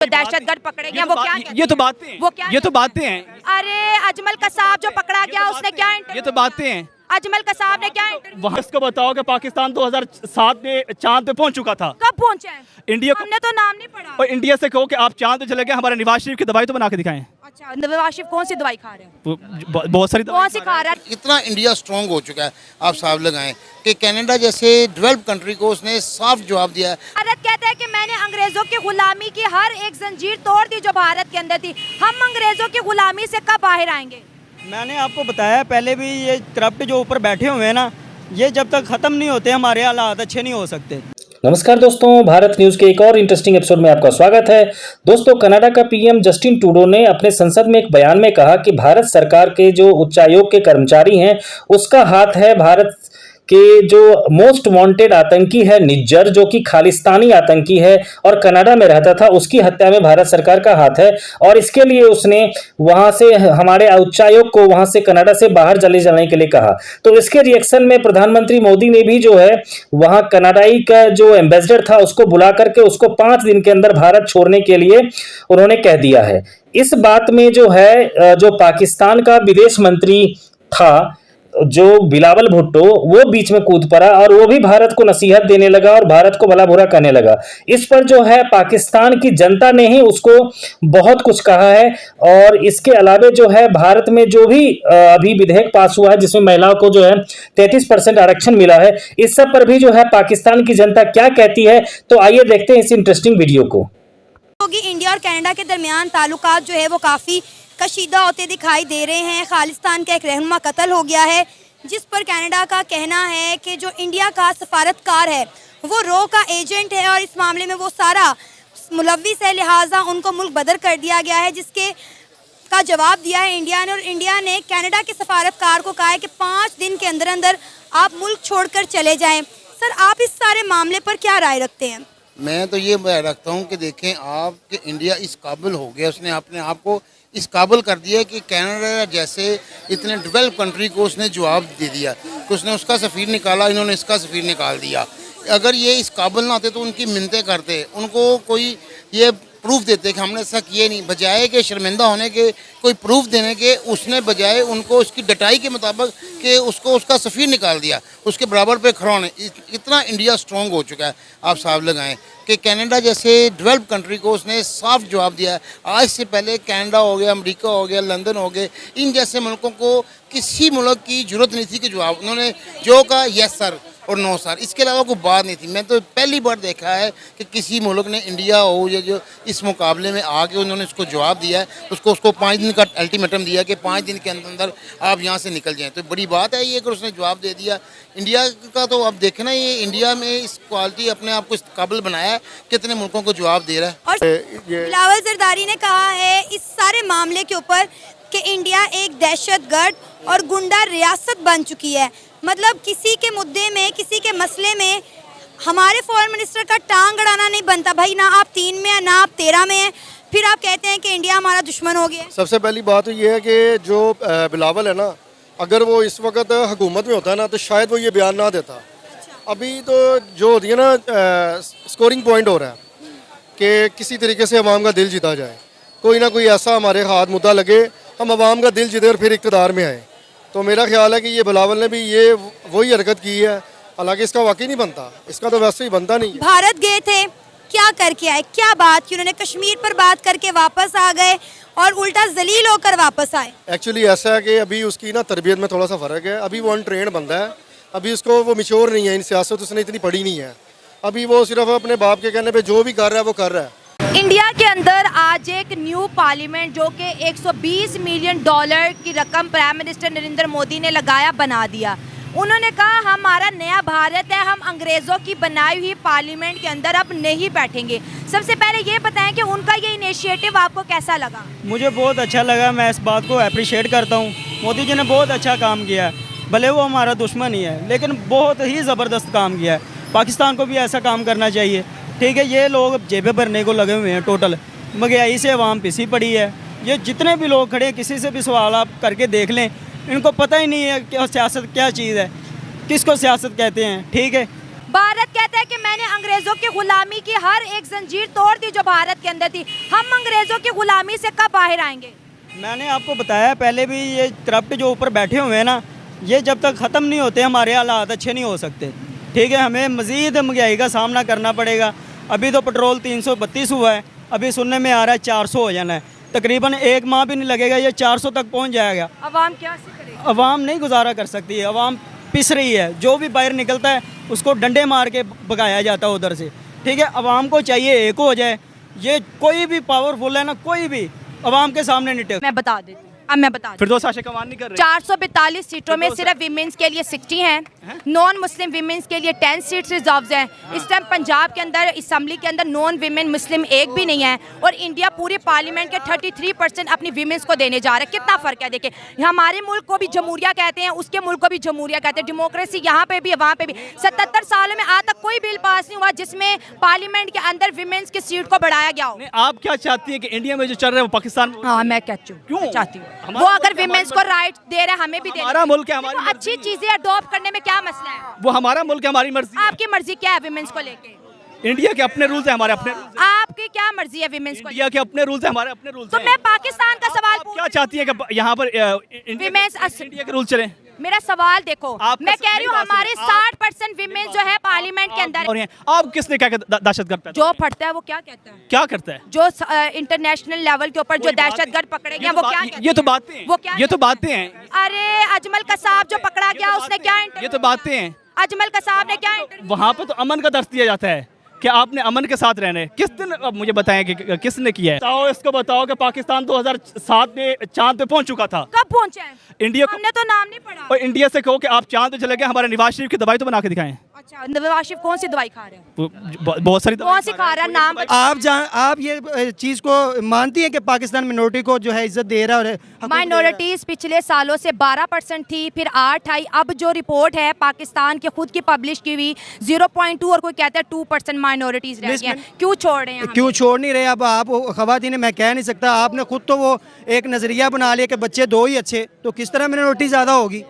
दहशतगर्द पकड़े गए वो क्या कहते हैं? ये तो बातें हैं, वो क्या ये तो कहते बातें हैं, हैं? अरे अजमल कसाब जो पकड़ा गया उसने क्या ये तो बातें हैं। अजमल कसाब ने क्या इंटरव्यू वहाँ इसको बताओ कि पाकिस्तान 2007 में चांद पे पहुंच चुका था। कब पहुंचे हैं? इंडिया को हमने तो नाम नहीं पढ़ा। और इंडिया से कहो कि आप चांद पे चले गए, हमारे नवाज शरीफ की दवाई तो बना के दिखाएं। अच्छा नवाज शरीफ कौन सी दवाई खा रहे हैं? बहुत सारी कौन सी खा रहा है? इतना इंडिया स्ट्रांग हो चुका है, आप साफ लगाएं कि कनाडा जैसे डेवलप कंट्री को उसने साफ जवाब दिया है। भारत कहता है कि मैंने अंग्रेजों की गुलामी की हर एक जंजीर तोड़ दी जो भारत के अंदर थी। हम अंग्रेजों की गुलामी से कब बाहर आएंगे? मैंने आपको बताया पहले भी, ये करप्ट जो ऊपर बैठे हुए हैं ना, ये जब तक ख़त्म नहीं होते हमारे हालात अच्छे नहीं हो सकते। नमस्कार दोस्तों, भारत न्यूज़ के एक और इंटरेस्टिंग एपिसोड में आपका स्वागत है। दोस्तों, कनाडा का पीएम जस्टिन ट्रूडो ने अपने संसद में एक बयान में कहा कि भारत सरकार के जो उच्चायोग के कर्मचारी हैं उसका हाथ है भारत के जो मोस्ट वांटेड आतंकी है निज्जर, जो कि खालिस्तानी आतंकी है और कनाडा में रहता था, उसकी हत्या में भारत सरकार का हाथ है। और इसके लिए उसने वहां से हमारे उच्चायोग को वहां से कनाडा से बाहर चले जाने के लिए कहा। तो इसके रिएक्शन में प्रधानमंत्री मोदी ने भी जो है वहां कनाडाई का जो एम्बेसडर था उसको बुला करके उसको 5 दिन के अंदर भारत छोड़ने के लिए उन्होंने कह दिया है। इस बात में जो है जो पाकिस्तान का विदेश मंत्री था जो बिलावल भुट्टो, वो बीच में कूद पड़ा और वो भी भारत को नसीहत देने लगा और भारत को भला बुरा कहने लगा। इस पर जो है पाकिस्तान की जनता ने ही उसको बहुत कुछ कहा है। और इसके अलावा जो है भारत में जो भी अभी विधेयक पास हुआ है जिसमें महिलाओं को जो है 33% आरक्षण मिला है, इस सब पर भी जो है पाकिस्तान की जनता क्या कहती है, तो आइए देखते हैं इस इंटरेस्टिंग वीडियो को। इंडिया और कनाडा के दरमियान ताल्लुकात जो है वो काफ़ी कशीदा होते दिखाई दे रहे हैं। खालिस्तान का एक रहनुमा कत्ल हो गया है, जिस पर कनाडा का कहना है कि जो इंडिया का सफारतकार है वो रो का एजेंट है और इस मामले में वो सारा मुलविस है, लिहाजा उनको मुल्क बदर कर दिया गया है, जिसके का जवाब दिया है इंडिया ने। और इंडिया ने कनाडा के सफारतकार को कहा है कि 5 दिन के अंदर अंदर आप मुल्क छोड़कर चले जाएं। सर, आप इस सारे मामले पर क्या राय रखते हैं? मैं तो ये रखता हूँ कि देखें आप कि इंडिया इस काबिल हो गया, उसने अपने आप को इस काबिल कर दिया कि कनाडा जैसे इतने डेवलप कंट्री को उसने जवाब दे दिया कि उसने उसका सफ़ीर निकाला, इन्होंने इसका सफ़ीर निकाल दिया। अगर ये इस काबिल ना होते तो उनकी मिन्नतें करते, उनको कोई ये प्रूफ देते कि हमने ऐसा किए नहीं, बजाय के शर्मिंदा होने के कोई प्रूफ देने के उसने बजाय उनको उसकी डटाई के मुताबिक कि उसको उसका सफ़ीर निकाल दिया, उसके बराबर पे खड़ा होने। इतना इंडिया स्ट्रांग हो चुका है, आप साफ लगाएं कि कनाडा जैसे डेवलप कंट्री को उसने साफ जवाब दिया है। आज से पहले कनाडा हो गया, अमेरिका हो गया, लंदन हो गए, इन जैसे मुल्कों को किसी मुल्क की ज़रूरत नहीं थी कि जवाब उन्होंने जो कहा यस सर और नो सर, इसके अलावा कोई बात नहीं थी। मैं तो पहली बार देखा है कि किसी मुल्क ने इंडिया हो या जो इस मुकाबले में आके उन्होंने उसको जवाब दिया है, उसको 5 दिन का अल्टीमेटम दिया कि 5 दिन के अंदर आप यहाँ से निकल जाएं। तो बड़ी बात है ये कि उसने जवाब दे दिया। इंडिया का तो अब देखना ये इंडिया में इस क्वालिटी अपने आप को इस काबिल बनाया है, कितने मुल्कों को जवाब दे रहा है। और बिलावल जरदारी ने कहा है इस सारे मामले के ऊपर कि इंडिया एक दहशतगर्द और गुंडा रियासत बन चुकी है। मतलब किसी के मुद्दे में, किसी के मसले में हमारे फॉरेन मिनिस्टर का टांग अड़ाना नहीं बनता। भाई ना आप 3 में है ना आप 13 में है, फिर आप कहते हैं कि इंडिया हमारा दुश्मन हो गया। सबसे पहली बात तो ये है कि जो बिलावल है ना, अगर वो इस वक्त हुकूमत में होता है ना तो शायद वो ये बयान ना देता। अभी तो जो होती है ना स्कोरिंग पॉइंट हो रहा है कि किसी तरीके से अवाम का दिल जीता जाए, कोई ना कोई ऐसा हमारे हाथ मुद्दा लगे, हम अवाम का दिल जीते और फिर इक़्तिदार में आए। तो मेरा ख्याल है कि ये बिलावल ने भी ये वही हरकत की है, हालांकि इसका वाकई नहीं बनता, इसका तो वैसे ही बनता नहीं है। भारत गए थे, क्या करके आए, क्या बात की? उन्होंने कश्मीर पर बात करके वापस आ गए और उल्टा जलील होकर वापस आए। एक्चुअली ऐसा है कि अभी उसकी ना तरबियत में थोड़ा सा फ़र्क है। अभी वो अनट्रेंड बंदा है, अभी उसको वो मैच्योर नहीं है, इन सियासत उसने इतनी पढ़ी नहीं है। अभी वो सिर्फ अपने बाप के कहने पर जो भी कर रहा है वो कर रहा है। इंडिया के अंदर आज एक न्यू पार्लियामेंट जो कि 120 मिलियन डॉलर की रकम प्राइम मिनिस्टर नरेंद्र मोदी ने लगाया, बना दिया। उन्होंने कहा हमारा नया भारत है, हम अंग्रेज़ों की बनाई हुई पार्लियामेंट के अंदर अब नहीं बैठेंगे। सबसे पहले ये बताएं कि उनका ये इनिशिएटिव आपको कैसा लगा? मुझे बहुत अच्छा लगा, मैं इस बात को अप्रिशिएट करता हूँ। मोदी जी ने बहुत अच्छा काम किया है, भले वो हमारा दुश्मन ही है लेकिन बहुत ही ज़बरदस्त काम किया है। पाकिस्तान को भी ऐसा काम करना चाहिए। ठीक है, ये लोग जेबें भरने को लगे हुए हैं, टोटल महंगाई से अवाम पिसी पड़ी है। ये जितने भी लोग खड़े हैं, किसी से भी सवाल आप करके देख लें, इनको पता ही नहीं है कि सियासत क्या चीज़ है, किसको सियासत कहते हैं। ठीक है, भारत कहता है कि मैंने अंग्रेजों की गुलामी की हर एक जंजीर तोड़ दी जो भारत के अंदर थी। हम अंग्रेजों की गुलामी से कब बाहर आएंगे? मैंने आपको बताया पहले भी, ये करप्ट जो ऊपर बैठे हुए हैं ना, ये जब तक ख़त्म नहीं होते हमारे हालात अच्छे नहीं हो सकते। ठीक है, हमें मज़ीद महंगाई का सामना करना पड़ेगा। अभी तो पेट्रोल 332 हुआ है, अभी सुनने में आ रहा है 400 हो जाना है। तकरीबन एक माह भी नहीं लगेगा, ये 400 तक पहुंच जाएगा। अवाम क्या करेगी? अवाम नहीं गुजारा कर सकती है, अवाम पिस रही है। जो भी बाहर निकलता है उसको डंडे मार के भगाया जाता है उधर से। ठीक है, अवाम को चाहिए एक हो जाए। ये कोई भी पावरफुल है ना, कोई भी अवाम के सामने नहीं टेक। मैं बता देती हूँ, अब मैं बता फिर दोस्त आशा कमान नहीं कर रहे। 442 सीटों में सिर्फ विमेंस के लिए 60 हैं, नॉन मुस्लिम विमेंस के लिए 10 सीट्स रिजर्व हैं। इस टाइम पंजाब के अंदर असम्बली के अंदर नॉन विमेन मुस्लिम एक भी नहीं है, और इंडिया पूरी पार्लियामेंट के 33% अपनी विमेंस को देने जा रहा है। कितना फ़र्क है देखिए, हमारे मुल्क को भी जमहूरिया कहते हैं, उसके मुल्क को भी जमहूरिया कहते हैं। डेमोक्रेसी यहाँ पे भी वहाँ पे भी। 77 सालों में आज तक कोई बिल पास नहीं हुआ जिसमें पार्लियामेंट के अंदर विमेंस की सीट को बढ़ाया गया हो। आप क्या चाहती है कि इंडिया में जो चल रहा है वो पाकिस्तान? हाँ, मैं कहती हूँ, क्यों चाहती हूँ हमारा वो मुल्क अगर है, विमेंस को राइट दे रहा है, हमें भी दे हमारा मुल्क है, हमारी देखो, अच्छी मर्जी। चीजें अडॉप्ट करने में क्या मसला है? वो हमारा मुल्क है, हमारी मर्जी है। आपकी मर्जी क्या है विमेंस को लेके? इंडिया के अपने रूल्स हैं, हमारे अपने रूल्स हैं। आपकी क्या मर्जी है विमेंस को इंडिया के अपने रूल्स हैं, हमारे अपने रूल्स तो हैं। मैं पाकिस्तान का सवाल आप पूछ क्या चाहती है कि यहाँ पर Women's इंडिया के रूल चले? मेरा सवाल देखो, आपका मैं कह रही हूँ मेरी बात हमारे सुनिए, आप- 60% विमेन जो है पार्लियामेंट के अंदर, और आप किसने क्या दहशत करता है? जो फटता है वो क्या कहता है? क्या करता है? जो इंटरनेशनल लेवल के ऊपर जो कोई बात दहशतगर्द नहीं। पकड़े ये गए तो वो बात- क्या ये कहते तो हैं? बातें हैं। वो क्या ये तो कहते बातें हैं। अरे अजमल कसाब जो पकड़ा गया उसने क्या ये इंटरव्यू तो बातें हैं। दिया? अजमल कसाब ने क्या इंटरव्यू वहाँ पे तो अमन का दर्ज दिया जाता है कि आपने अमन के साथ रहना है। किस दिन अब मुझे बताएं कि किसने किया है? बताओ, इसको बताओ कि पाकिस्तान 2007 में चांद पे पहुंच चुका था। कब पहुंचे हैं? इंडिया को हमने तो नाम नहीं पढ़ा। और इंडिया से कहो कि आप चांद पे चले गए, हमारे नवाज शरीफ की दवाई तो बना के दिखाएं। अच्छा, नवाज शरीफ कौन सी दवाई खा रहे हैं? वो बहुत सारी कौन सी खा रहा है? नाम बता। आप ये चीज़ को मानती हैं कि पाकिस्तान मिनोरिटी को जो है इज्जत दे रहा है और माइनॉरिटीज पिछले सालों से 12% थी, फिर 8 आई। अब जो रिपोर्ट है पाकिस्तान के खुद की पब्लिश की हुई 0.2 और कोई कहता है 2% माइनॉरिटीज रह गई हैं। क्यों छोड़ रहे हैं हमें? क्यों छोड़ नहीं रहे? अब आप खवातीन, मैं कह नहीं सकता, आपने खुद तो वो एक नज़रिया बना लिया कि बच्चे दो ही अच्छे, तो किस तरह मिनोरिटी ज़्यादा होगी?